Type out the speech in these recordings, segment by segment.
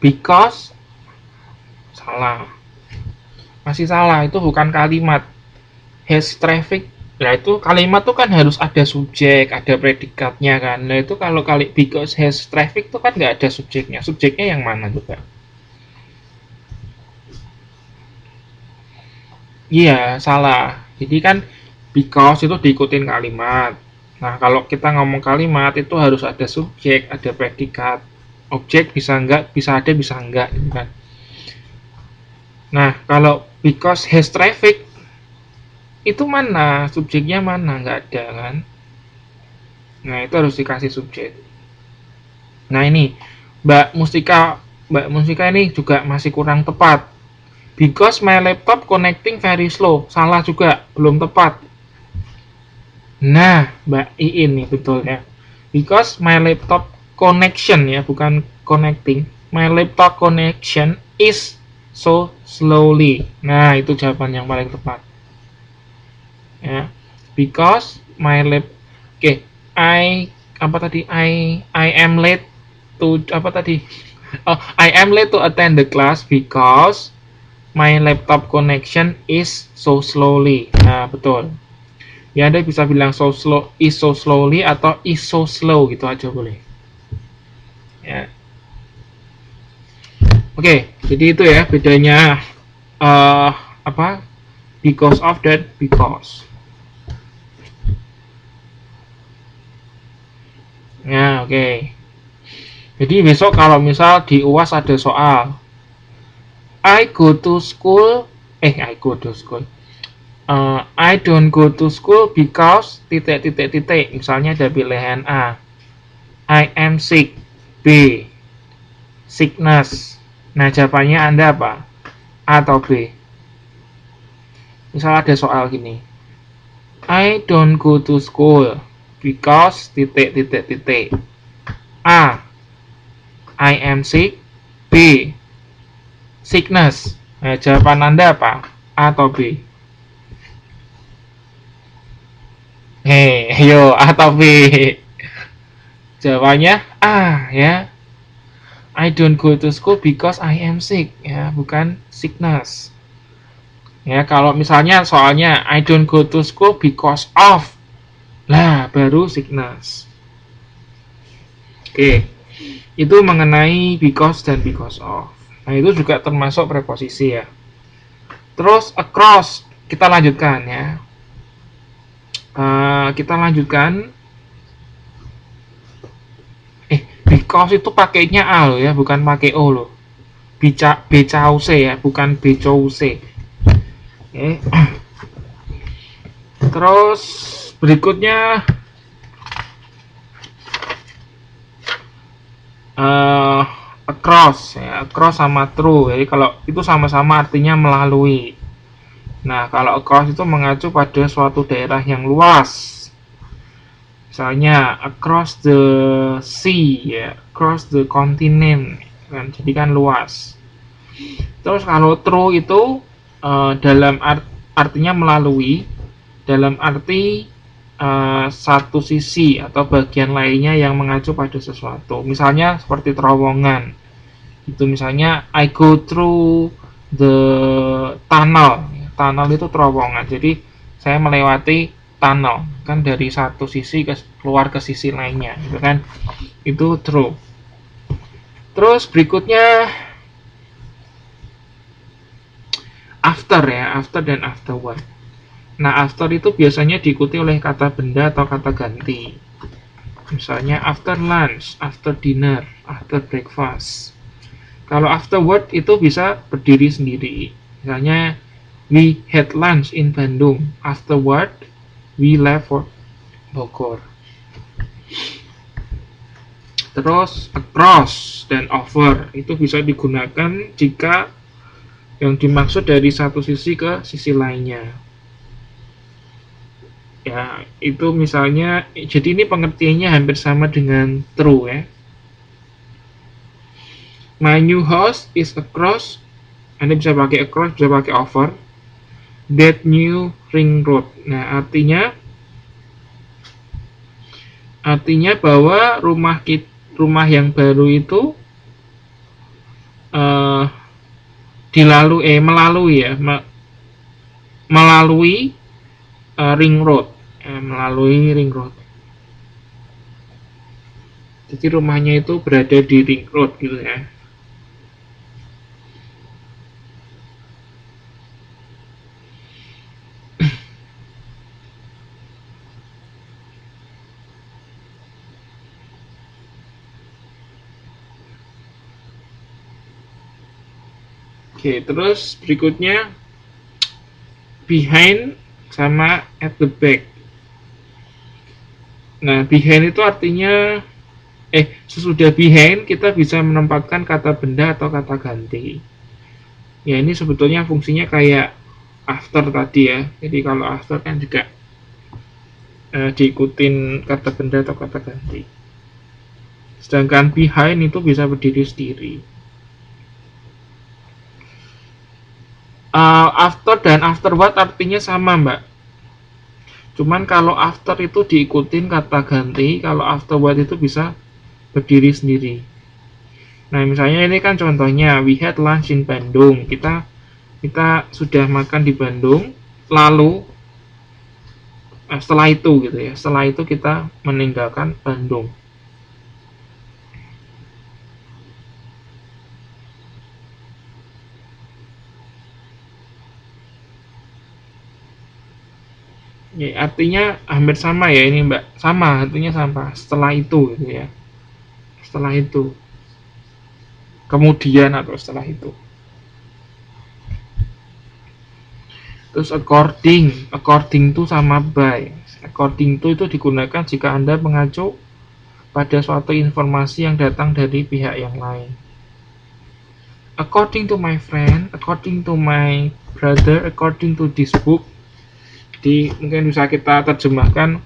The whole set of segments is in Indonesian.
because salah, masih salah, itu bukan kalimat. Has traffic, nah itu kalimat tuh kan harus ada subjek, ada predikatnya kan. Nah itu kalau because has traffic tuh kan nggak ada subjeknya. Subjeknya yang mana juga? Iya, salah. Jadi kan because itu diikutin kalimat. Nah, kalau kita ngomong kalimat itu harus ada subjek, ada predikat. Objek bisa enggak, bisa ada, bisa enggak gitu kan. Nah, kalau because has traffic itu mana? Subjeknya mana? Enggak ada kan? Nah, itu harus dikasih subjek. Nah, ini Mbak Mustika ini juga masih kurang tepat. Because my laptop connecting very slow. Salah juga, belum tepat. Nah, Mbak Iin nih betul ya. Because my laptop connection ya, bukan connecting. My laptop connection is so slowly. Nah, itu jawaban yang paling tepat. Ya. Because my lap I apa tadi? I am late to apa tadi? Oh, I am late to attend the class because my laptop connection is so slowly. Nah, betul. Ya, Anda bisa bilang is so slowly atau is so slow gitu aja boleh. Ya. Oke, jadi itu ya bedanya apa? Because of dan because. Ya, oke. Jadi besok kalau misal di UAS ada soal I go to school I go to school. I don't go to school because titik. Misalnya ada pilihan A. I am sick. B. Sickness. Nah, jawabannya Anda apa? A atau B? Misal ada soal gini. I don't go to school because titik. A. I am sick. B. Sickness. Nah, jawaban Anda apa? A atau B? Yo, A atau B? Jawabannya A ya. I don't go to school because I am sick ya, bukan sickness. Ya, kalau misalnya soalnya I don't go to school because of. Lah, baru sickness. Oke. Itu mengenai because dan because of. Nah, itu juga termasuk preposisi ya. Terus across, kita lanjutkan ya. Kita lanjutkan. Because itu pakainya A loh ya, bukan pakai O loh. BCAUC ya, bukan BCOUC. Oke. Terus berikutnya across ya, across sama through. Jadi kalau itu sama-sama artinya melalui. Nah, kalau across itu mengacu pada suatu daerah yang luas. Misalnya across the sea ya, across the continent kan, jadi kan luas. Terus kalau through itu dalam artinya melalui, dalam arti satu sisi atau bagian lainnya yang mengacu pada sesuatu. Misalnya seperti terowongan. Itu misalnya I go through the tunnel. Tunnel itu terowongan. Jadi saya melewati tunnel kan dari satu sisi keluar ke sisi lainnya, gitu kan? Itu through. Terus berikutnya after ya, after dan afterward. Nah, after itu biasanya diikuti oleh kata benda atau kata ganti. Misalnya after lunch, after dinner, after breakfast. Kalau afterward itu bisa berdiri sendiri. Misalnya we had lunch in Bandung. Afterward we left for Bogor. Terus across dan over itu bisa digunakan jika yang dimaksud dari satu sisi ke sisi lainnya. Ya, itu misalnya, jadi ini pengertiannya hampir sama dengan through ya. My new house is across. Anda bisa pakai across, bisa pakai over that new ring road. Nah, artinya bahwa rumah yang baru itu eh, melalui ya, melalui ring road, melalui ring road. Jadi rumahnya itu berada di ring road gitu ya. Oke, terus berikutnya behind sama at the back. Nah, behind itu artinya sesudah behind kita bisa menempatkan kata benda atau kata ganti. Ya, ini sebetulnya fungsinya kayak after tadi ya. Jadi kalau after kan juga diikutin kata benda atau kata ganti. Sedangkan behind itu bisa berdiri sendiri. After dan afterward artinya sama, Mbak. Cuman kalau after itu diikutin kata ganti, kalau afterward itu bisa berdiri sendiri. Nah, misalnya ini kan contohnya we had lunch in Bandung. Kita sudah makan di Bandung, lalu setelah itu gitu ya. Setelah itu kita meninggalkan Bandung. Ya, artinya hampir sama ya ini Mbak. Sama, artinya sama. Setelah itu gitu ya. Setelah itu. Kemudian atau setelah itu. Terus according to sama by. According to itu digunakan jika Anda mengacu pada suatu informasi yang datang dari pihak yang lain. According to my friend, according to my brother, according to this book. Jadi mungkin bisa kita terjemahkan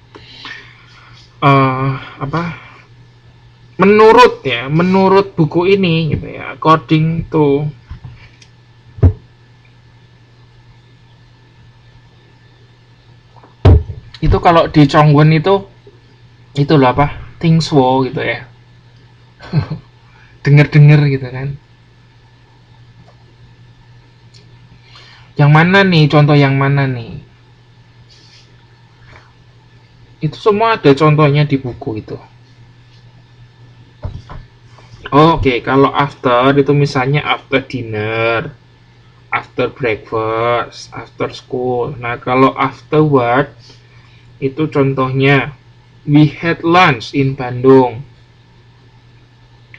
menurut buku ini gitu ya, according to. Itu kalau di Chongwon itu loh apa, things wo gitu ya. Denger gitu kan. Yang mana nih, contoh yang mana nih? Itu semua ada contohnya di buku itu. Oke, kalau after itu misalnya after dinner, after breakfast, after school. Nah, kalau afterward itu contohnya we had lunch in Bandung.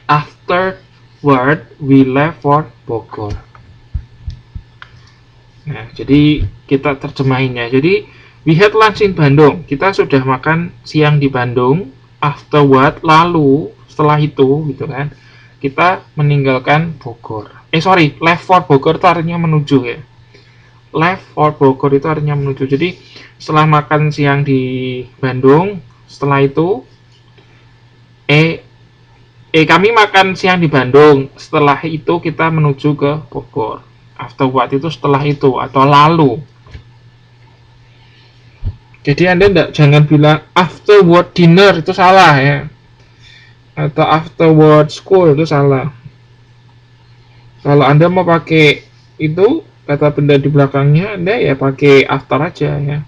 Afterward we left for Bogor. Nah, jadi kita terjemahinnya. Jadi we had lunch in Bandung. Kita sudah makan siang di Bandung. Afterward, lalu setelah itu gitu kan, kita meninggalkan Bogor. Left for Bogor itu artinya menuju ya. Left for Bogor itu artinya menuju. Jadi setelah makan siang di Bandung, setelah itu kami makan siang di Bandung. Setelah itu kita menuju ke Bogor. Afterward itu setelah itu atau lalu. Jadi Anda jangan bilang afterward dinner, itu salah ya. Atau afterward school, itu salah. Kalau Anda mau pakai itu kata benda di belakangnya, Anda ya pakai after aja ya.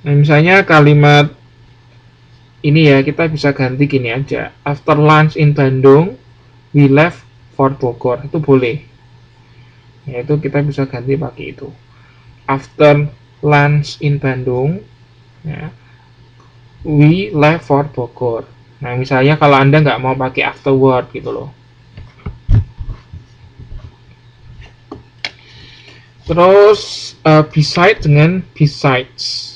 Nah, misalnya kalimat ini ya, kita bisa ganti gini aja. After lunch in Bandung, we left for Bogor. Itu boleh. Ya, itu kita bisa ganti pakai itu. After lunch in Bandung, ya, we left for Bogor. Nah, misalnya kalau Anda nggak mau pakai afterward gitu loh. Terus beside dengan besides.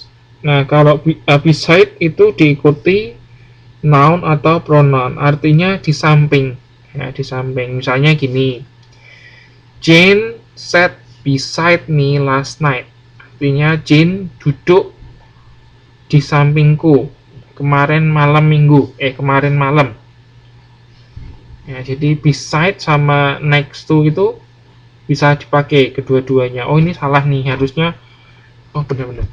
Nah, kalau beside itu diikuti noun atau pronoun, artinya di samping. Ya, di samping. Misalnya gini, Jane sat beside me last night. Artinya Jane duduk di sampingku kemarin malam. Ya, jadi beside sama next to itu bisa dipakai kedua-duanya. Oh, ini salah nih, harusnya benar-benar.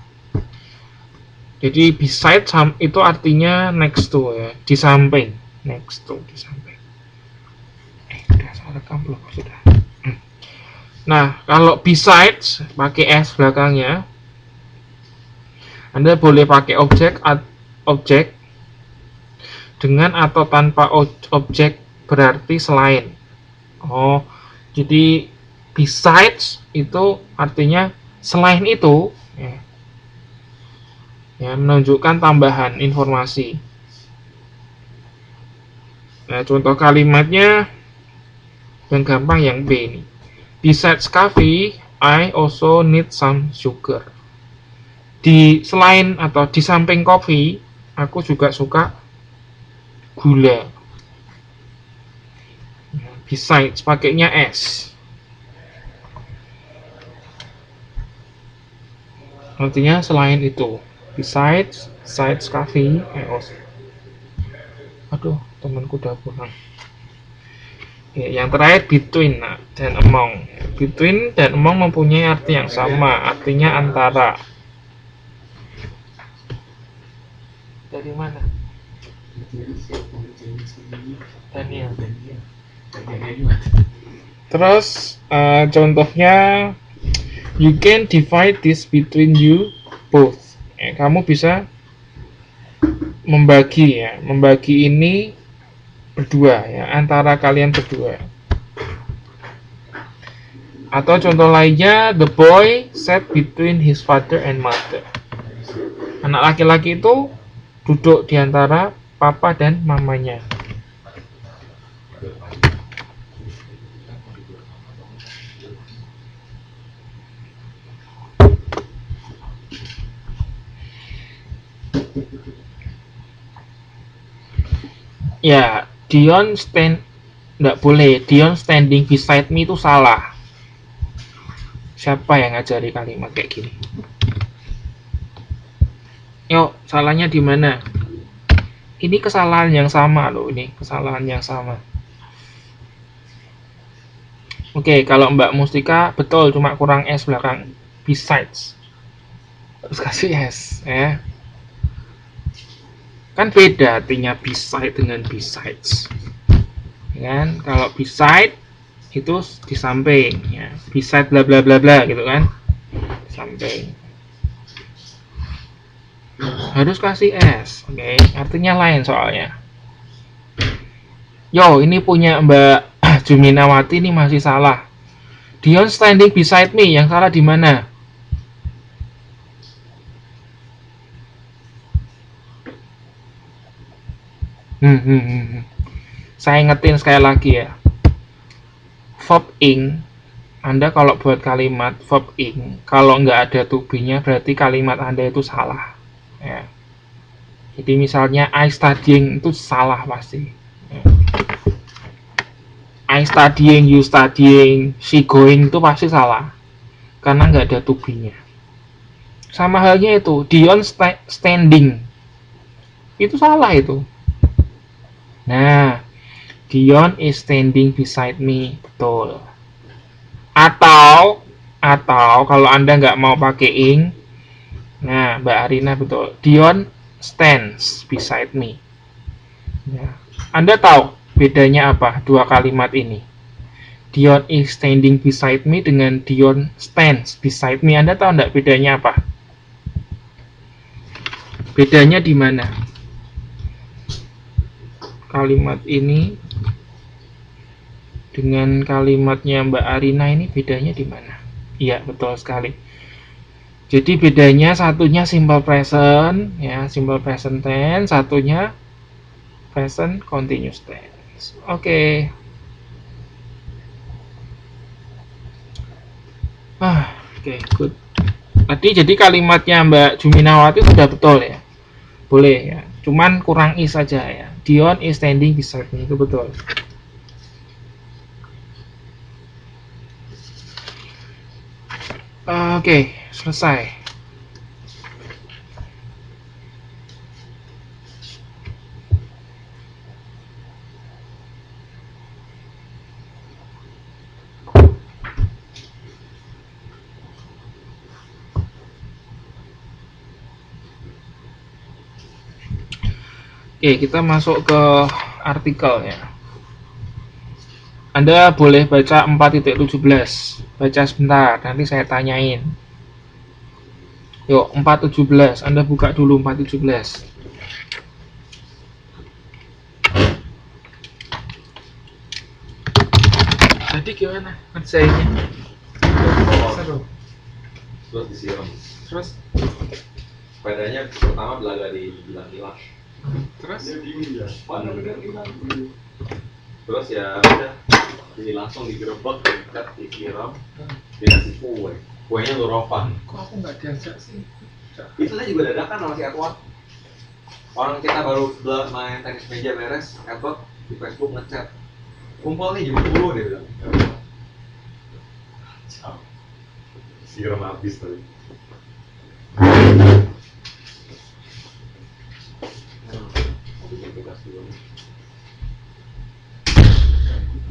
Jadi beside itu artinya next to ya, di samping. Next to, di samping. Udah. rekam belum? Sudah. Nah, kalau besides pakai s belakangnya, Anda boleh pakai objek dengan atau tanpa objek berarti selain. Oh, jadi besides itu artinya selain itu, ya, menunjukkan tambahan informasi. Nah, contoh kalimatnya yang gampang yang B ini. Besides coffee, I also need some sugar. Di selain atau di samping kopi, aku juga suka gula. Besides pakainya S. Artinya selain itu. Besides coffee, I also. Aduh, temanku udah pulang. Ya, yang terakhir between dan among. Between dan among mempunyai arti yang sama, artinya antara. Dari mana? Daniel. Terus contohnya, you can divide this between you both. Kamu bisa membagi ini berdua ya, antara kalian berdua. Atau contoh lainnya, the boy sat between his father and mother. Anak laki-laki itu duduk di antara papa dan mamanya. Ya, Dion nggak boleh. Dion standing beside me itu salah. Siapa yang ngajari kalimat kayak gini? Yuk, salahnya di mana? Ini kesalahan yang sama loh, ini kesalahan yang sama. Oke, kalau Mbak Mustika betul, cuma kurang S belakang besides. Terus kasih S ya. Kan beda artinya beside dengan besides. Kan kalau beside itu di samping ya, beside bla bla bla bla gitu kan, samping. Harus kasih S, oke, artinya lain soalnya. Yo, ini punya Mbak Juminawati ini masih salah. Dion standing beside me, yang salah di mana? Saya ingetin sekali lagi ya. Verb ing, Anda kalau buat kalimat verb ing, kalau nggak ada to be-nya berarti kalimat Anda itu salah. Ya. Jadi misalnya I studying itu salah pasti. Ya. I studying, you studying, she going itu pasti salah. Karena nggak ada to be-nya. Sama halnya itu, Dion standing. Itu salah itu. Nah, Dion is standing beside me, betul. Atau kalau Anda nggak mau pakai ing, nah Mbak Arina betul. Dion stands beside me. Ya. Anda tahu bedanya apa dua kalimat ini? Dion is standing beside me dengan Dion stands beside me. Anda tahu nggak bedanya apa? Bedanya di mana? Kalimat ini dengan kalimatnya Mbak Arina ini bedanya di mana? Iya, betul sekali. Jadi bedanya satunya simple present ya, simple present tense, satunya present continuous tense. Oke. Oke, good. Tadi jadi kalimatnya Mbak Juminawati sudah betul ya. Boleh ya. Cuman kurang is saja ya. Dion is standing beside me, itu betul. Oke, selesai. Oke, kita masuk ke artikel ya. Anda boleh baca 4.17. Baca sebentar, nanti saya tanyain. Yuk, 4.17. Anda buka dulu 4.17. Jadi gimana ngerjainnya? Seru. Terus disiram. Terus? Sepedanya pertama belaga dibilang-bilang. Terus? Dia bingung ya. Mana bilang-bilang. Terus ya udah, jadi langsung digerebek, diikat, disiram, dikasih kue. Kuenya lorovan. Kok aku nggak diajak sih? Itu tadi juga dadakan sama si Edward. Orang kita baru main tenis meja beres, Edward di Facebook ngechat. Kumpul nih jam 10 dia bilang. Ciao. Siram habis tadi. Mau bikin tugas dulu.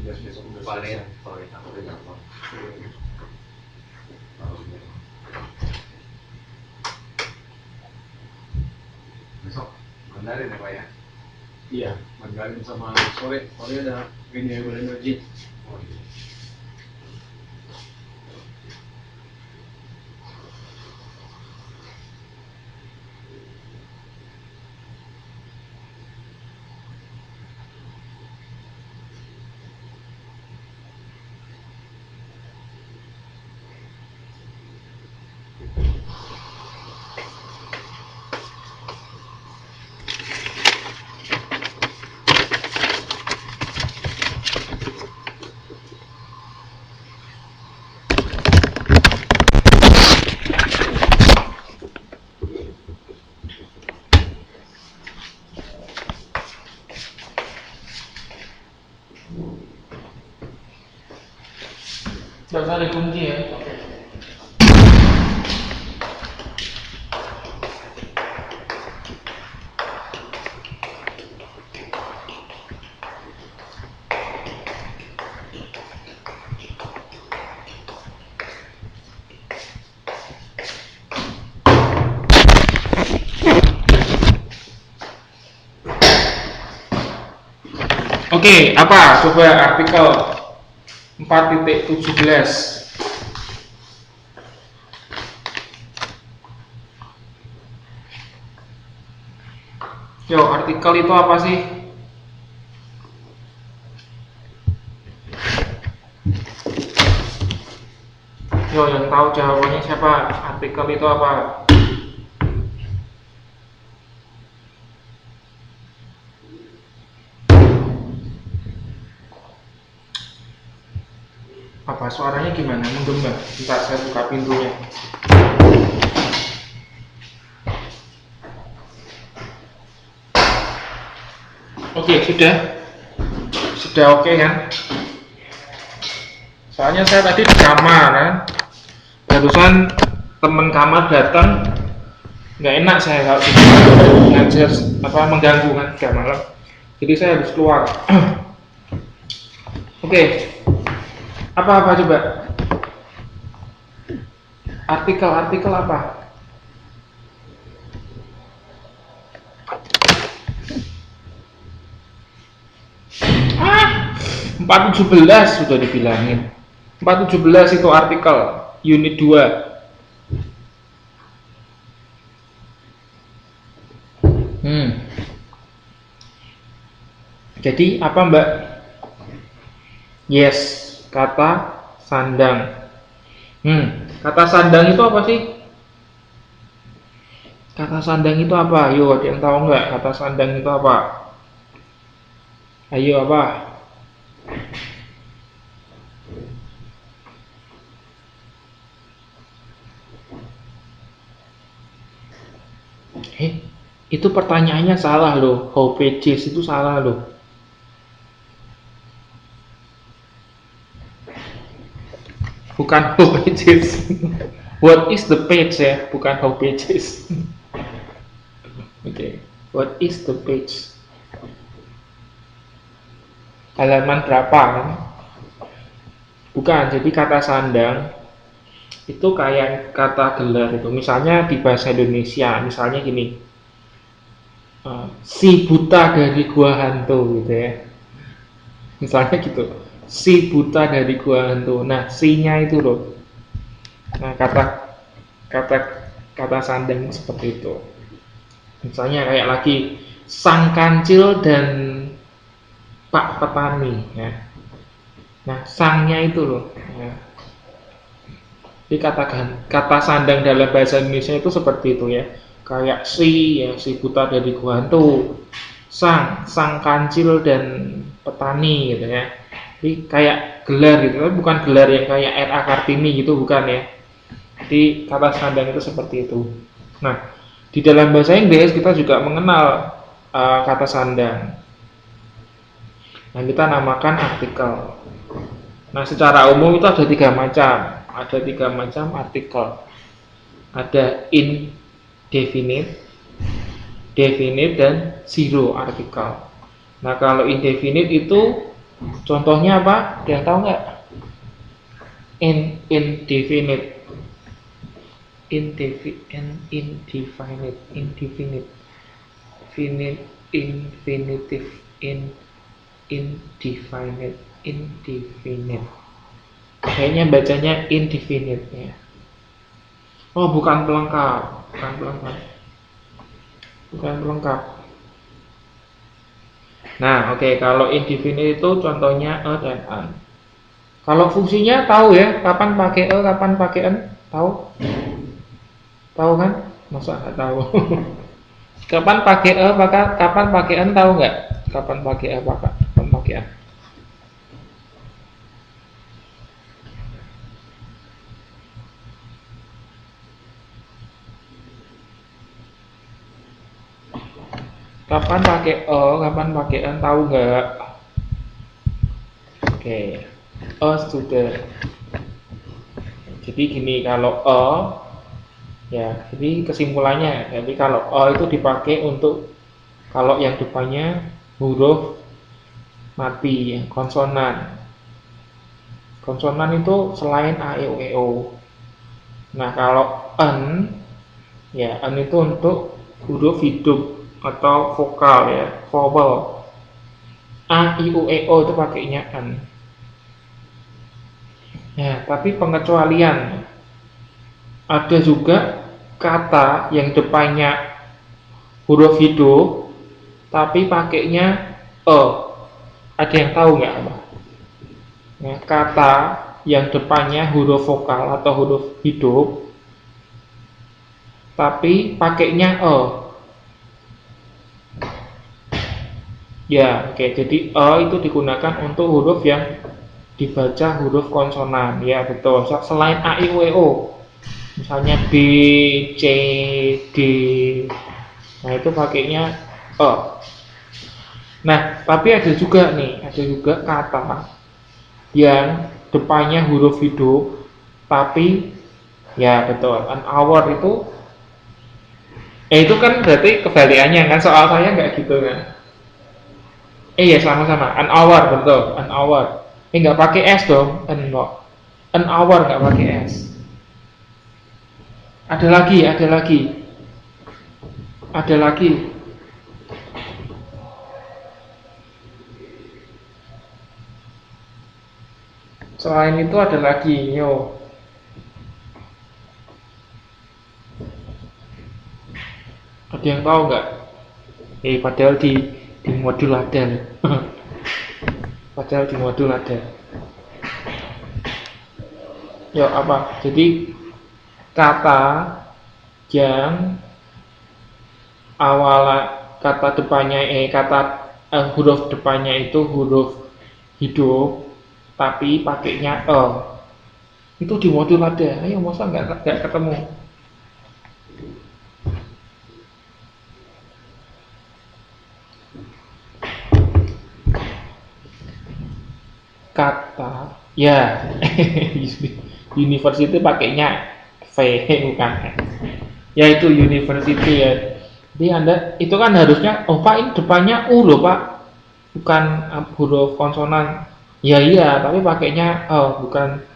Tugas besok udah panen, sore aku udah gampang. Besok Mandarin ya Pak ya? Iya, Mandarin sama sore ada renewable energy. Oh iya. Bahasa ada kunci ya. Oke, apa? Coba artikel 4.17. Yo, artikel itu apa sih? Yo, yang tahu jawabannya siapa? Artikel itu apa? Apa suaranya gimana? Menggema? Bentar, saya buka pintunya. Oke, sudah oke kan? Soalnya saya tadi di kamar kan, barusan temen kamar datang, nggak enak saya kalau di kamar ngajar apa mengganggu kan jam malam, jadi saya harus keluar. Oke, apa coba? Artikel apa? 4.17 sudah dibilangin. 4.17 itu artikel unit 2. Jadi apa Mbak? Yes, kata sandang. Kata sandang itu apa sih? Kata sandang itu apa? Ayo, ada yang tahu nggak kata sandang itu apa? Ayo apa? Itu pertanyaannya salah loh. How pages itu salah loh. Bukan how pages. What is the page ya, bukan how pages. Oke. What is the page? Halaman berapa kan? Bukan. Jadi kata sandang itu kayak kata gelar itu. Misalnya di bahasa Indonesia, misalnya gini, si buta dari gua hantu gitu ya. Misalnya gitu. si buta dari gua hantu. Nah, si-nya itu loh. Nah, kata kata sandang seperti itu. Misalnya kayak lagi sang kancil dan Pak Petani ya. Nah, sangnya itu loh. Ya. Jadi kata sandang dalam bahasa Indonesia itu seperti itu ya. Kayak si ya, si buta dari gua hantu. Sang kancil dan petani gitu ya. Jadi kayak gelar gitu, tapi bukan gelar yang kayak R.A. Kartini gitu, bukan ya. Jadi kata sandang itu seperti itu. Nah, di dalam bahasa Inggris kita juga mengenal kata sandang. Nah, kita namakan artikel. Nah, secara umum itu ada tiga macam. Ada tiga macam artikel. Ada indefinite, definite, dan zero artikel. Nah, kalau indefinite itu contohnya apa? Dia tahu nggak? Indefinite, infinitive, indefinite. Kayaknya bacanya indefinite ya. Oh, bukan pelengkap. Nah, oke, kalau indefinite itu contohnya a dan an. Kalau fungsinya tahu ya, kapan pakai a, kapan pakai an? Tahu? Tahu kan? Masa nggak tahu? Kapan pakai a, kapan pakai an, tahu nggak? Kapan pakai a, kapan pakai an? Kapan pakai a, kapan pakai an, tahu nggak? Oke, a student. Jadi gini, kalau a ya, jadi kesimpulannya, jadi kalau a itu dipakai untuk kalau yang depannya huruf mati, ya, konsonan. Konsonan itu selain a, e, u, e, o. Nah, kalau an, ya, an itu untuk huruf hidup atau vokal ya, vowel. A, I, U, E, O itu pakainya an. Ya, tapi pengecualian. Ada juga kata yang depannya huruf hidup tapi pakainya e. Ada yang tahu nggak apa? Ya, kata yang depannya huruf vokal atau huruf hidup tapi pakainya e. Ya, oke. Jadi e itu digunakan untuk huruf yang dibaca huruf konsonan. Ya, betul. Selain a, i, u, e, o. Misalnya B, C, D. Nah, itu pakainya e. Nah, tapi ada juga kata yang depannya huruf hidup tapi ya betul, an hour itu itu kan berarti kebalikannya kan, soal saya nggak gitu kan. Ya sama-sama, an hour, betul, an hour. Nggak pakai S dong, an hour nggak pakai S. Ada lagi. Selain itu ada lagi, yo. Ada yang tahu nggak? Padahal di modul ada. Padahal di modul ada. Yo, apa? Jadi kata yang kata depannya huruf depannya itu huruf hidup tapi pakainya e. Itu di modul ada. Ayo, masa nggak ketemu? Kata ya university pakainya V bukan X. Ya, itu university ya. Jadi Anda itu kan harusnya, Pak, ini depannya U loh Pak, bukan huruf konsonan. Ya iya, tapi pakainya bukan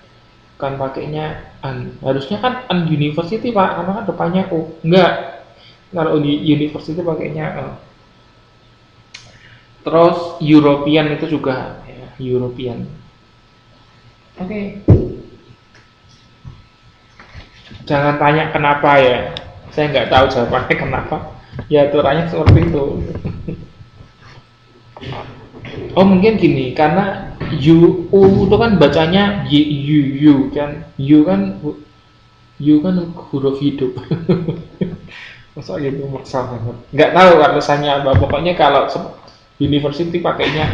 pakainya an. Harusnya kan an university Pak, karena kan depannya U. Enggak. Kalau university pakainya Terus European itu juga ya, European. Oke. Jangan tanya kenapa ya. Saya nggak tahu jawabannya kenapa. Ya aturannya seperti itu. Oh mungkin gini, karena u itu kan bacanya u kan, u kan huruf hidup. Masa gitu maksa banget. Nggak tahu alasannya apa. Pokoknya kalau university pakainya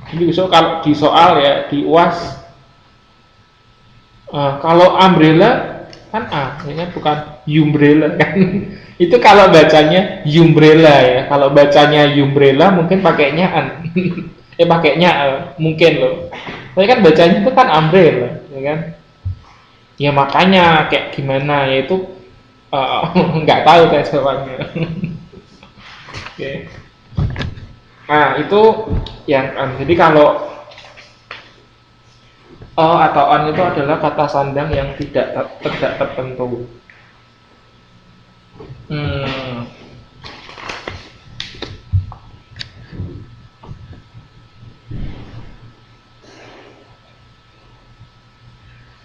Jadi besok kalau di soal ya di UAS kalau umbrella kan ya kan bukan umbrella kan. Itu kalau bacanya umbrella ya. Kalau bacanya umbrella mungkin pakainya an. Pakainya mungkin loh. Tapi kan bacanya itu kan umbrella, ya kan? Ya makanya kayak gimana ya itu nggak tahu saya jawabannya. Oke. Nah itu yang jadi kalau atau on itu adalah kata sandang yang tidak tertentu.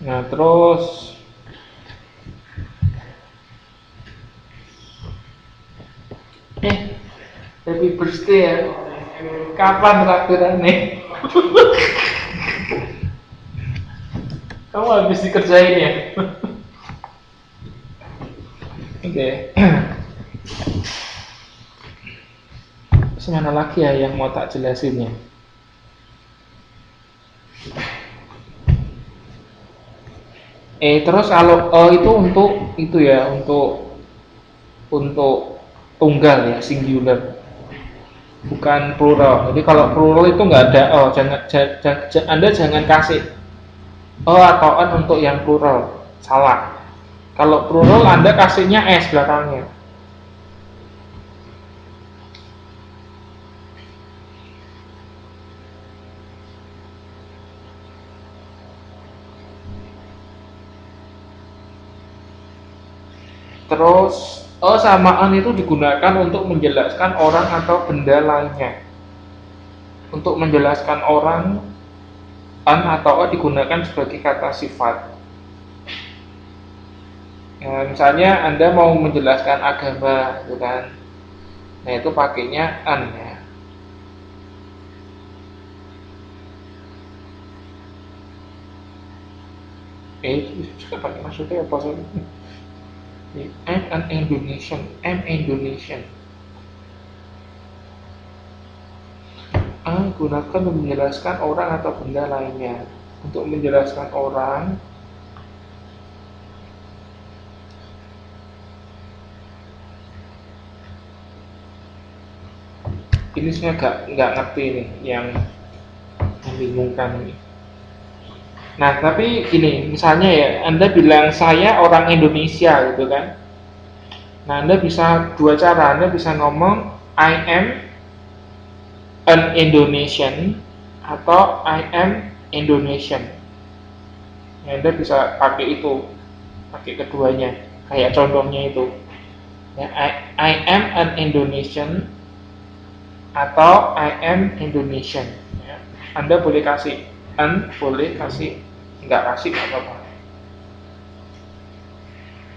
Nah terus happy birthday ya. Kapan traktirannya? Kamu habis dikerjain ya? Oke. Semana lagi ya yang mau tak jelasin ya? Terus kalau itu untuk itu ya, untuk tunggal ya, singular, bukan plural. Jadi kalau plural itu nggak ada Anda jangan kasih atau an untuk yang plural, salah. Kalau plural Anda kasihnya s belakangnya. Terus samaan itu digunakan untuk menjelaskan orang atau benda lainnya. Untuk menjelaskan orang, an atau digunakan sebagai kata sifat. Ya, misalnya Anda mau menjelaskan agama, gitu kan? Nah itu pakainya an ya. Itu pakai maksudnya apa sih? I'm an Indonesian. Gunakan untuk menjelaskan orang atau benda lainnya. Untuk menjelaskan orang, ini sebenarnya nggak ngerti nih yang membingungkan ini. Nah, tapi ini misalnya ya, Anda bilang saya orang Indonesia gitu kan. Nah, Anda bisa dua cara. Anda bisa ngomong I am an Indonesian atau I am Indonesian. Nah, Anda bisa pakai itu, pakai keduanya. Kayak contohnya itu. Ya, I am an Indonesian atau I am Indonesian. Ya. Anda boleh kasih boleh kasih, nggak kasih nggak apa-apa.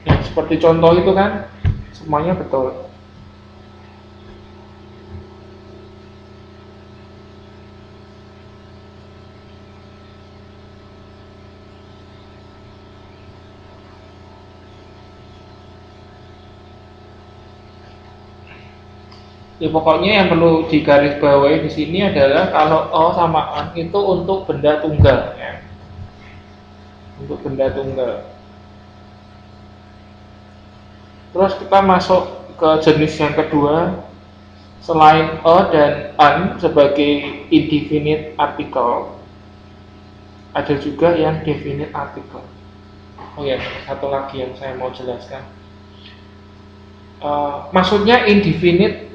Yang seperti contoh itu kan semuanya betul. Ya pokoknya yang perlu digarisbawahi di sini adalah kalau sama an itu untuk benda tunggal ya. Untuk benda tunggal. Terus kita masuk ke jenis yang kedua. Selain dan an sebagai indefinite article, ada juga yang definite article. Oh ya, satu lagi yang saya mau jelaskan. Maksudnya indefinite